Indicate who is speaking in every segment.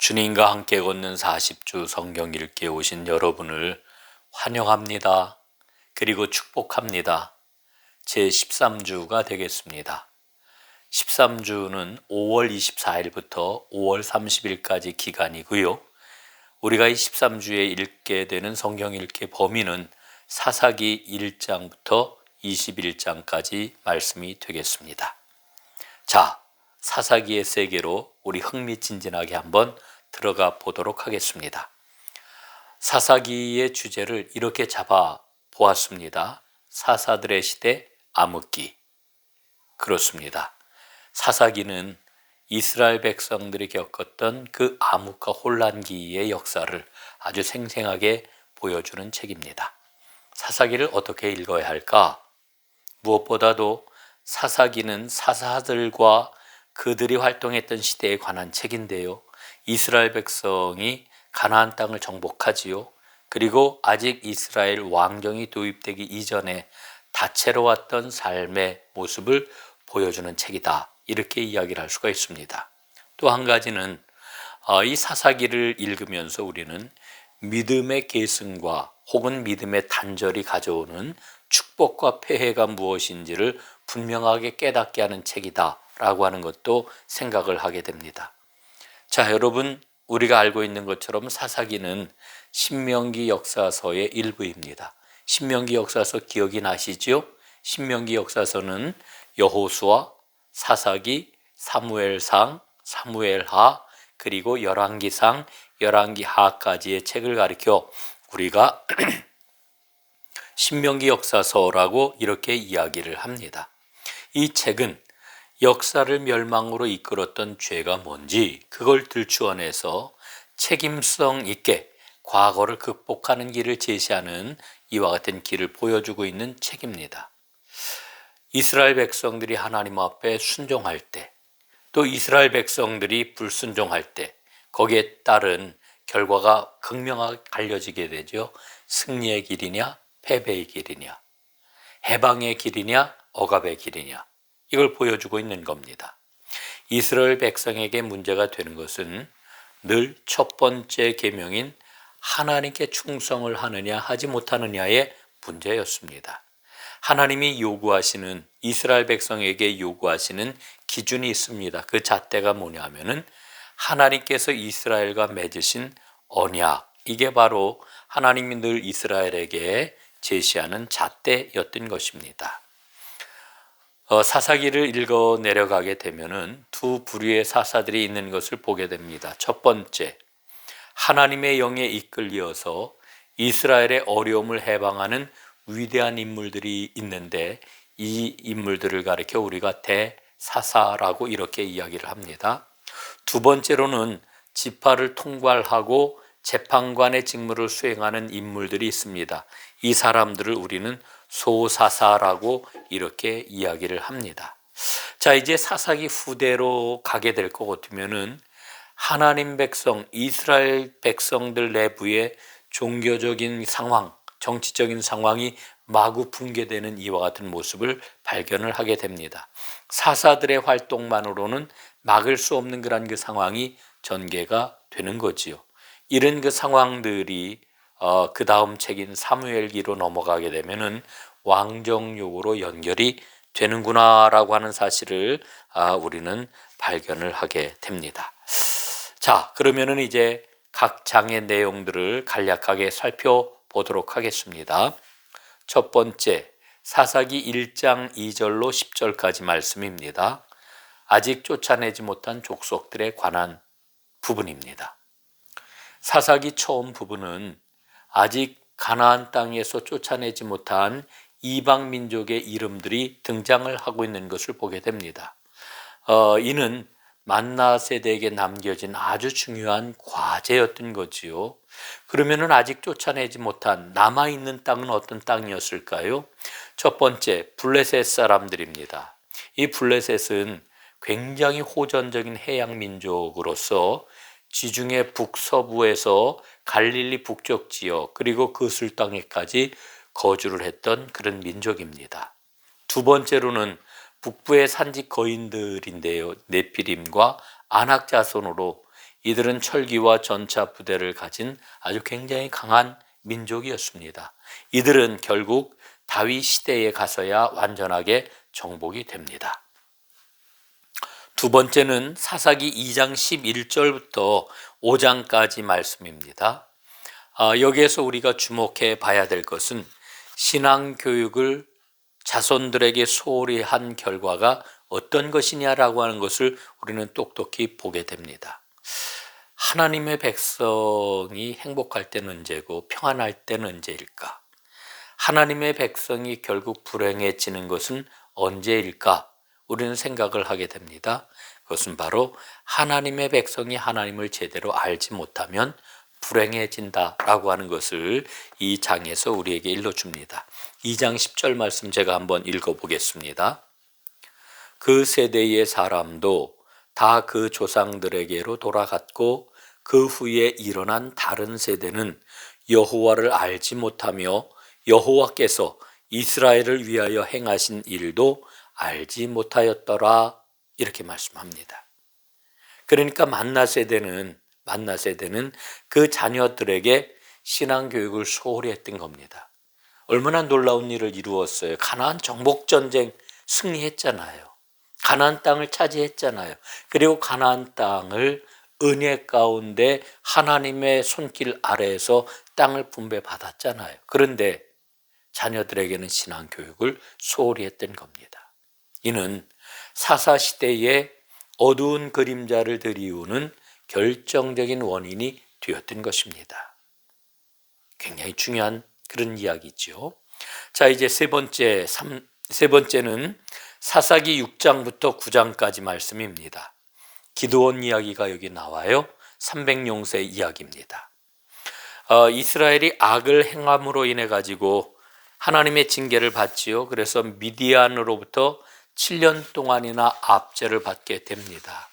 Speaker 1: 주님과 함께 걷는 40주 성경 읽기에 오신 여러분을 환영합니다. 그리고 축복합니다. 제 13주가 되겠습니다. 13주는 5월 24일부터 5월 30일까지 기간이고요. 우리가 이 13주에 읽게 되는 성경 읽기 범위는 사사기 1장부터 21장까지 말씀이 되겠습니다. 자, 사사기의 세계로 우리 흥미진진하게 한번 들어가 보도록 하겠습니다. 사사기의 주제를 이렇게 잡아 보았습니다. 사사들의 시대 암흑기. 그렇습니다. 사사기는 이스라엘 백성들이 겪었던 그 암흑과 혼란기의 역사를 아주 생생하게 보여주는 책입니다. 사사기를 어떻게 읽어야 할까? 무엇보다도 사사기는 사사들과 그들이 활동했던 시대에 관한 책인데요. 이스라엘 백성이 가나안 땅을 정복하지요. 그리고 아직 이스라엘 왕정이 도입되기 이전에 다채로웠던 삶의 모습을 보여주는 책이다. 이렇게 이야기를 할 수가 있습니다. 또 한 가지는 이 사사기를 읽으면서 우리는 믿음의 계승과 혹은 믿음의 단절이 가져오는 축복과 폐해가 무엇인지를 분명하게 깨닫게 하는 책이다 라고 하는 것도 생각을 하게 됩니다. 자, 여러분, 우리가 알고 있는 것처럼 사사기는 신명기 역사서의 일부입니다. 신명기 역사서 기억이 나시죠? 신명기 역사서는 여호수아, 사사기, 사무엘상, 사무엘하, 그리고 열왕기상, 열왕기하까지의 책을 가리켜 우리가 신명기 역사서라고 이렇게 이야기를 합니다. 이 책은 역사를 멸망으로 이끌었던 죄가 뭔지 그걸 들추어내서 책임성 있게 과거를 극복하는 길을 제시하는 이와 같은 길을 보여주고 있는 책입니다. 이스라엘 백성들이 하나님 앞에 순종할 때, 또 이스라엘 백성들이 불순종할 때 거기에 따른 결과가 극명하게 갈려지게 되죠. 승리의 길이냐 패배의 길이냐, 해방의 길이냐 억압의 길이냐, 이걸 보여주고 있는 겁니다. 이스라엘 백성에게 문제가 되는 것은 늘 첫 번째 계명인 하나님께 충성을 하느냐 하지 못하느냐의 문제였습니다. 하나님이 요구하시는, 이스라엘 백성에게 요구하시는 기준이 있습니다. 그 잣대가 뭐냐면은 하나님께서 이스라엘과 맺으신 언약, 이게 바로 하나님이 늘 이스라엘에게 제시하는 잣대였던 것입니다. 사사기를 읽어 내려가게 되면은 두 부류의 사사들이 있는 것을 보게 됩니다. 첫 번째, 하나님의 영에 이끌려서 이스라엘의 어려움을 해방하는 위대한 인물들이 있는데 이 인물들을 가리켜 우리가 대사사라고 이렇게 이야기를 합니다. 두 번째로는 지파를 통괄하고 재판관의 직무를 수행하는 인물들이 있습니다. 이 사람들을 우리는 소사사라고 이렇게 이야기를 합니다. 자, 이제 사사기 후대로 가게 될 것 같으면은 하나님 백성, 이스라엘 백성들 내부의 종교적인 상황, 정치적인 상황이 마구 붕괴되는 이와 같은 모습을 발견을 하게 됩니다. 사사들의 활동만으로는 막을 수 없는 그런 그 상황이 전개가 되는 거지요. 이런 그 상황들이 그 다음 책인 사무엘기로 넘어가게 되면은 왕정욕으로 연결이 되는구나라고 하는 사실을 우리는 발견을 하게 됩니다. 자, 그러면은 이제 각 장의 내용들을 간략하게 살펴보도록 하겠습니다. 첫 번째, 사사기 1장 2절로 10절까지 말씀입니다. 아직 쫓아내지 못한 족속들에 관한 부분입니다. 사사기 처음 부분은 아직 가나안 땅에서 쫓아내지 못한 이방 민족의 이름들이 등장을 하고 있는 것을 보게 됩니다. 이는 만나 세대에게 남겨진 아주 중요한 과제였던 거지요. 그러면은 아직 쫓아내지 못한 남아있는 땅은 어떤 땅이었을까요? 첫 번째, 블레셋 사람들입니다. 이 블레셋은 굉장히 호전적인 해양 민족으로서 지중해 북서부에서 갈릴리 북쪽 지역 그리고 그술 땅에까지 거주를 했던 그런 민족입니다. 두 번째로는 북부의 산지 거인들인데요. 네피림과 아낙 자손으로 이들은 철기와 전차 부대를 가진 아주 굉장히 강한 민족이었습니다. 이들은 결국 다윗 시대에 가서야 완전하게 정복이 됩니다. 두 번째는 사사기 2장 11절부터 5장까지 말씀입니다. 여기에서 우리가 주목해 봐야 될 것은 신앙교육을 자손들에게 소홀히 한 결과가 어떤 것이냐라고 하는 것을 우리는 똑똑히 보게 됩니다. 하나님의 백성이 행복할 때는 언제고 평안할 때는 언제일까? 하나님의 백성이 결국 불행해지는 것은 언제일까? 우리는 생각을 하게 됩니다. 그것은 바로 하나님의 백성이 하나님을 제대로 알지 못하면 불행해진다라고 하는 것을 이 장에서 우리에게 일러줍니다. 2장 10절 말씀 제가 한번 읽어보겠습니다. 그 세대의 사람도 다 그 조상들에게로 돌아갔고 그 후에 일어난 다른 세대는 여호와를 알지 못하며 여호와께서 이스라엘을 위하여 행하신 일도 알지 못하였더라, 이렇게 말씀합니다. 그러니까 만나 세대는 그 자녀들에게 신앙교육을 소홀히 했던 겁니다. 얼마나 놀라운 일을 이루었어요. 가나안 정복전쟁 승리했잖아요. 가나안 땅을 차지했잖아요. 그리고 가나안 땅을 은혜 가운데 하나님의 손길 아래에서 땅을 분배받았잖아요. 그런데 자녀들에게는 신앙교육을 소홀히 했던 겁니다. 이는 사사시대의 어두운 그림자를 드리우는 결정적인 원인이 되었던 것입니다. 굉장히 중요한 그런 이야기죠. 자, 이제 세 번째는 사사기 6장부터 9장까지 말씀입니다. 기드온 이야기가 여기 나와요. 300용세 이야기입니다. 이스라엘이 악을 행함으로 인해 가지고 하나님의 징계를 받지요. 그래서 미디안으로부터 7년 동안이나 압제를 받게 됩니다.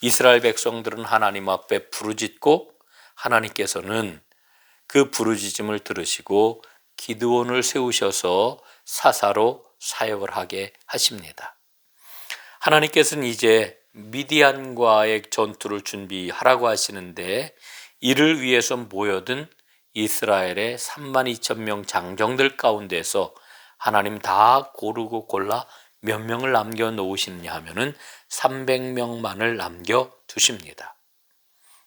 Speaker 1: 이스라엘 백성들은 하나님 앞에 부르짖고 하나님께서는 그 부르짖음을 들으시고 기드온을 세우셔서 사사로 사역을 하게 하십니다. 하나님께서는 이제 미디안과의 전투를 준비하라고 하시는데 이를 위해서 모여든 이스라엘의 32,000명 장정들 가운데서 하나님 다 고르고 골라 몇 명을 남겨놓으시느냐 하면은 300명만을 남겨두십니다.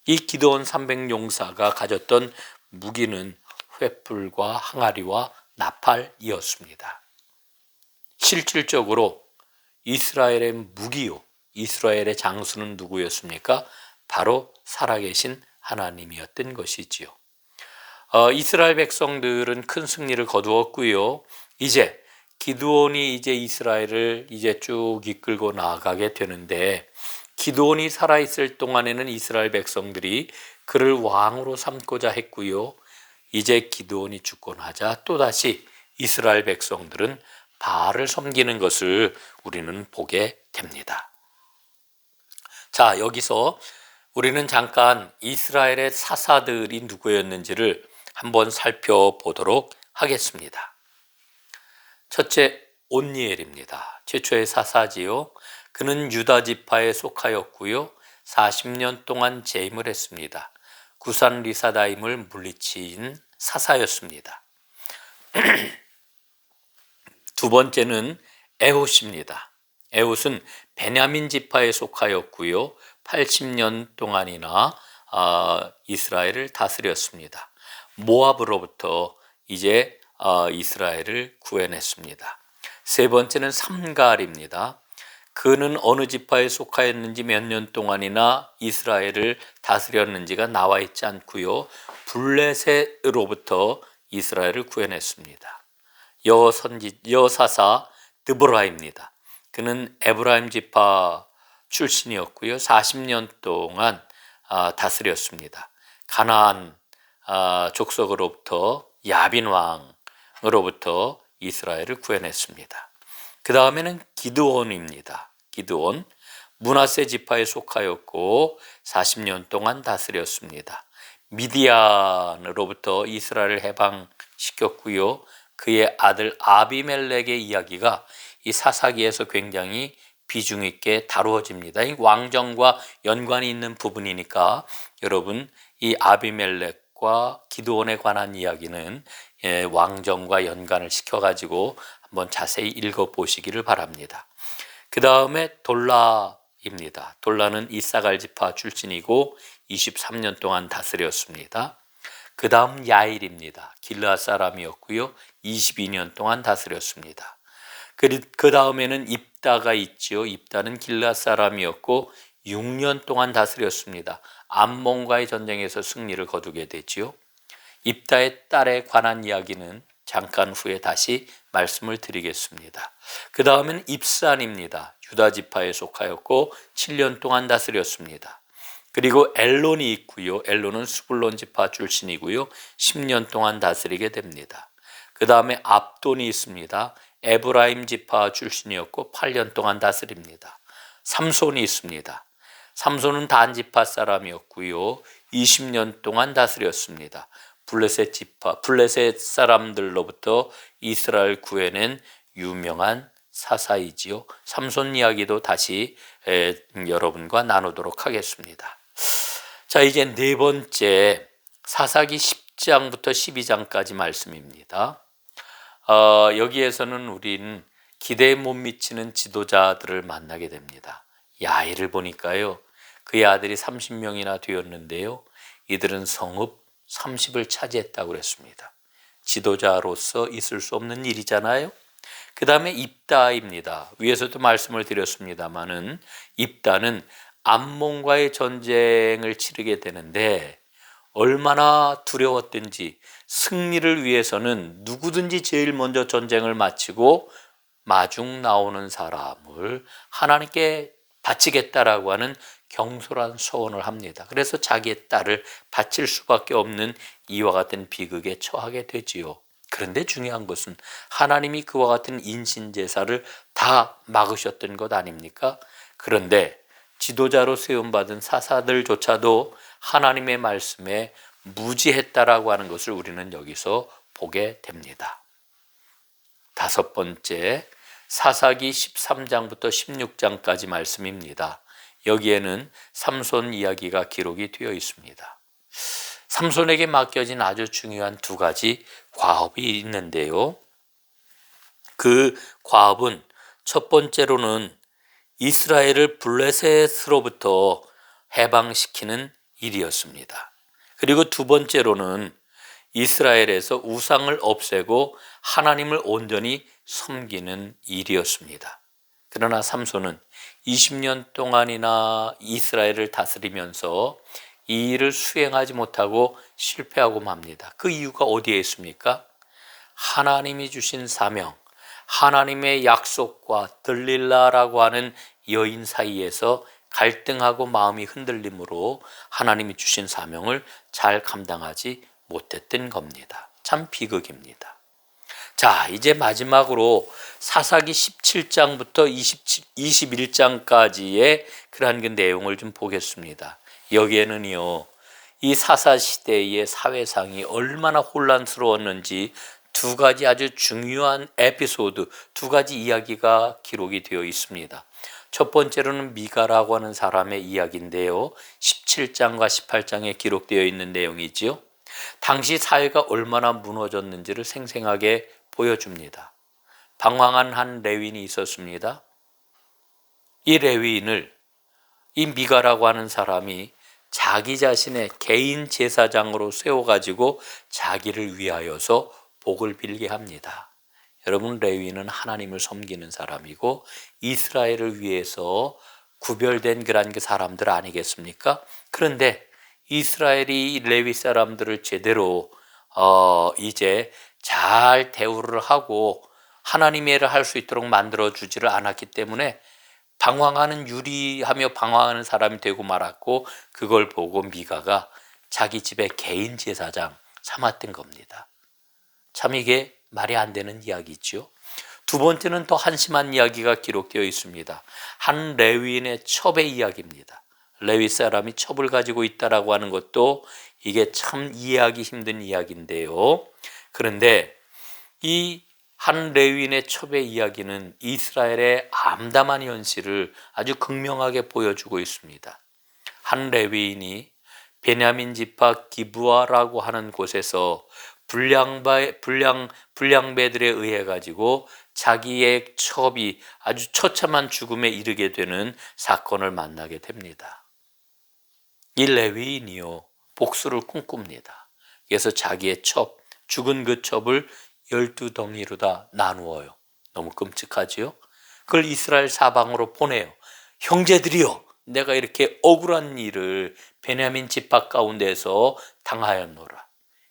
Speaker 1: 이 기드온 300용사가 가졌던 무기는 횃불과 항아리와 나팔이었습니다. 실질적으로 이스라엘의 무기요, 이스라엘의 장수는 누구였습니까? 바로 살아계신 하나님이었던 것이지요. 이스라엘 백성들은 큰 승리를 거두었고요. 이제 기드온이 이스라엘을 쭉 이끌고 나아가게 되는데, 기드온이 살아있을 동안에는 이스라엘 백성들이 그를 왕으로 삼고자 했고요. 이제 기드온이 죽고 나자 또다시 이스라엘 백성들은 바알을 섬기는 것을 우리는 보게 됩니다. 자, 여기서 우리는 잠깐 이스라엘의 사사들이 누구였는지를 한번 살펴보도록 하겠습니다. 첫째, 온니엘입니다. 최초의 사사지요. 그는 유다 지파에 속하였고요. 40년 동안 재임을 했습니다. 구산 리사다임을 물리친 사사였습니다. 두 번째는 에훗입니다. 에훗은 베냐민 지파에 속하였고요. 80년 동안이나 이스라엘을 다스렸습니다. 모압으로부터 이제 이스라엘을 구해냈습니다. 세 번째는 삼갈입니다. 그는 어느 지파에 속하였는지 몇 년 동안이나 이스라엘을 다스렸는지가 나와 있지 않고요. 블레셋으로부터 이스라엘을 구해냈습니다. 여사사 드보라입니다. 그는 에브라임 지파 출신이었고요. 40년 동안 다스렸습니다. 가나안 족속으로부터 야빈 왕으로부터 이스라엘을 구해냈습니다. 그 다음에는 기드온입니다. 기드온, 므낫세 지파에 속하였고 40년 동안 다스렸습니다. 미디안으로부터 이스라엘을 해방시켰고요. 그의 아들 아비멜렉의 이야기가 이 사사기에서 굉장히 비중 있게 다루어집니다. 이 왕정과 연관이 있는 부분이니까 여러분 이 아비멜렉과 기드온에 관한 이야기는 왕정과 연관을 시켜가지고 한번 자세히 읽어보시기를 바랍니다. 그 다음에 돌라입니다. 돌라는 이사갈 지파 출신이고 23년 동안 다스렸습니다. 그 다음 야일입니다. 길르앗 사람이었고요. 22년 동안 다스렸습니다. 그 다음에는 입다가 있죠. 입다는 길르앗 사람이었고 6년 동안 다스렸습니다. 암몬과의 전쟁에서 승리를 거두게 되지요. 입다의 딸에 관한 이야기는 잠깐 후에 다시 말씀을 드리겠습니다. 그 다음은 입산입니다. 유다 지파에 속하였고 7년 동안 다스렸습니다. 그리고 엘론이 있고요. 엘론은 스불론 지파 출신이고요. 10년 동안 다스리게 됩니다. 그 다음에 압돈이 있습니다. 에브라임 지파 출신이었고 8년 동안 다스립니다. 삼손이 있습니다. 삼손은 단 지파 사람이었고요. 20년 동안 다스렸습니다. 블레셋 사람들로부터 이스라엘 구해낸 유명한 사사이지요. 삼손 이야기도 다시 여러분과 나누도록 하겠습니다. 자, 이제 네 번째 사사기 10장부터 12장까지 말씀입니다. 여기에서는 우리는 기대에 못 미치는 지도자들을 만나게 됩니다. 야일을 보니까요. 그의 아들이 30명이나 되었는데요. 이들은 성읍 30을 차지했다고 그랬습니다. 지도자로서 있을 수 없는 일이잖아요. 그 다음에 입다입니다. 위에서도 말씀을 드렸습니다마는 입다는 암몬과의 전쟁을 치르게 되는데 얼마나 두려웠든지 승리를 위해서는 누구든지 제일 먼저 전쟁을 마치고 마중 나오는 사람을 하나님께 바치겠다라고 하는 경솔한 소원을 합니다. 그래서 자기의 딸을 바칠 수밖에 없는 이와 같은 비극에 처하게 되지요. 그런데 중요한 것은 하나님이 그와 같은 인신제사를 다 막으셨던 것 아닙니까? 그런데 지도자로 세움받은 사사들조차도 하나님의 말씀에 무지했다라고 하는 것을 우리는 여기서 보게 됩니다. 다섯 번째, 사사기 13장부터 16장까지 말씀입니다. 여기에는 삼손 이야기가 기록이 되어 있습니다. 삼손에게 맡겨진 아주 중요한 두 가지 과업이 있는데요. 그 과업은 첫 번째로는 이스라엘을 블레셋으로부터 해방시키는 일이었습니다. 그리고 두 번째로는 이스라엘에서 우상을 없애고 하나님을 온전히 섬기는 일이었습니다. 그러나 삼손은 20년 동안이나 이스라엘을 다스리면서 이 일을 수행하지 못하고 실패하고 맙니다. 그 이유가 어디에 있습니까? 하나님이 주신 사명, 하나님의 약속과 들릴라라고 하는 여인 사이에서 갈등하고 마음이 흔들림으로 하나님이 주신 사명을 잘 감당하지 못했던 겁니다. 참 비극입니다. 자, 이제 마지막으로 사사기 17장부터 21장까지의 그러한 그 내용을 좀 보겠습니다. 여기에는요, 이 사사 시대의 사회상이 얼마나 혼란스러웠는지 두 가지 아주 중요한 에피소드, 두 가지 이야기가 기록이 되어 있습니다. 첫 번째로는 미가라고 하는 사람의 이야기인데요. 17장과 18장에 기록되어 있는 내용이지요. 당시 사회가 얼마나 무너졌는지를 생생하게 보여줍니다. 방황한 한 레위인이 있었습니다. 이 레위인을 이 미가라고 하는 사람이 자기 자신의 개인 제사장으로 세워가지고 자기를 위하여서 복을 빌게 합니다. 여러분, 레위인은 하나님을 섬기는 사람이고 이스라엘을 위해서 구별된 그런 그 사람들 아니겠습니까? 그런데 이스라엘이 레위 사람들을 제대로 이제 잘 대우를 하고 하나님의 일을 할 수 있도록 만들어주지를 않았기 때문에 유리하며 방황하는 사람이 되고 말았고, 그걸 보고 미가가 자기 집의 개인 제사장 삼았던 겁니다. 참 이게 말이 안 되는 이야기죠. 두 번째는 더 한심한 이야기가 기록되어 있습니다. 한 레위인의 첩의 이야기입니다. 레위 사람이 첩을 가지고 있다라고 하는 것도 이게 참 이해하기 힘든 이야기인데요. 그런데 이 한 레위인의 첩의 이야기는 이스라엘의 암담한 현실을 아주 극명하게 보여주고 있습니다. 한 레위인이 베냐민 지파 기브아라고 하는 곳에서 불량배들에 의해 가지고 자기의 첩이 아주 처참한 죽음에 이르게 되는 사건을 만나게 됩니다. 이 레위인이요, 복수를 꿈꿉니다. 그래서 자기의 첩, 죽은 그 첩을 12덩이로 다 나누어요. 너무 끔찍하지요? 그걸 이스라엘 사방으로 보내요. 형제들이여, 내가 이렇게 억울한 일을 베냐민 지파 가운데서 당하였노라.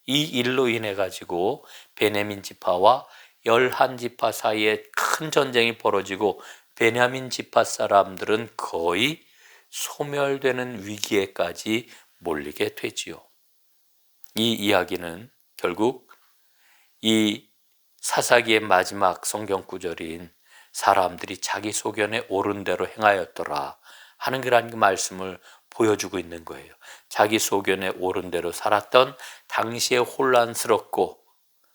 Speaker 1: 이 일로 인해 가지고 베냐민 지파와 열한 지파 사이에 큰 전쟁이 벌어지고 베냐민 지파 사람들은 거의 소멸되는 위기에까지 몰리게 되지요. 이 이야기는 결국 이 사사기의 마지막 성경 구절인 사람들이 자기 소견에 옳은 대로 행하였더라 하는 그런 말씀을 보여주고 있는 거예요. 자기 소견에 옳은 대로 살았던 당시에 혼란스럽고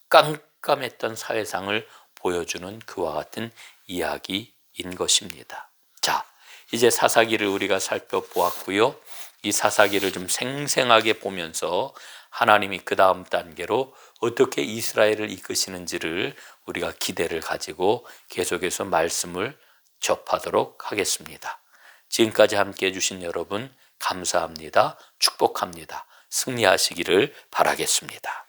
Speaker 1: 깜깜했던 사회상을 보여주는 그와 같은 이야기인 것입니다. 자, 이제 사사기를 우리가 살펴보았고요. 이 사사기를 좀 생생하게 보면서 하나님이 그 다음 단계로 어떻게 이스라엘을 이끄시는지를 우리가 기대를 가지고 계속해서 말씀을 접하도록 하겠습니다. 지금까지 함께 해주신 여러분 감사합니다. 축복합니다. 승리하시기를 바라겠습니다.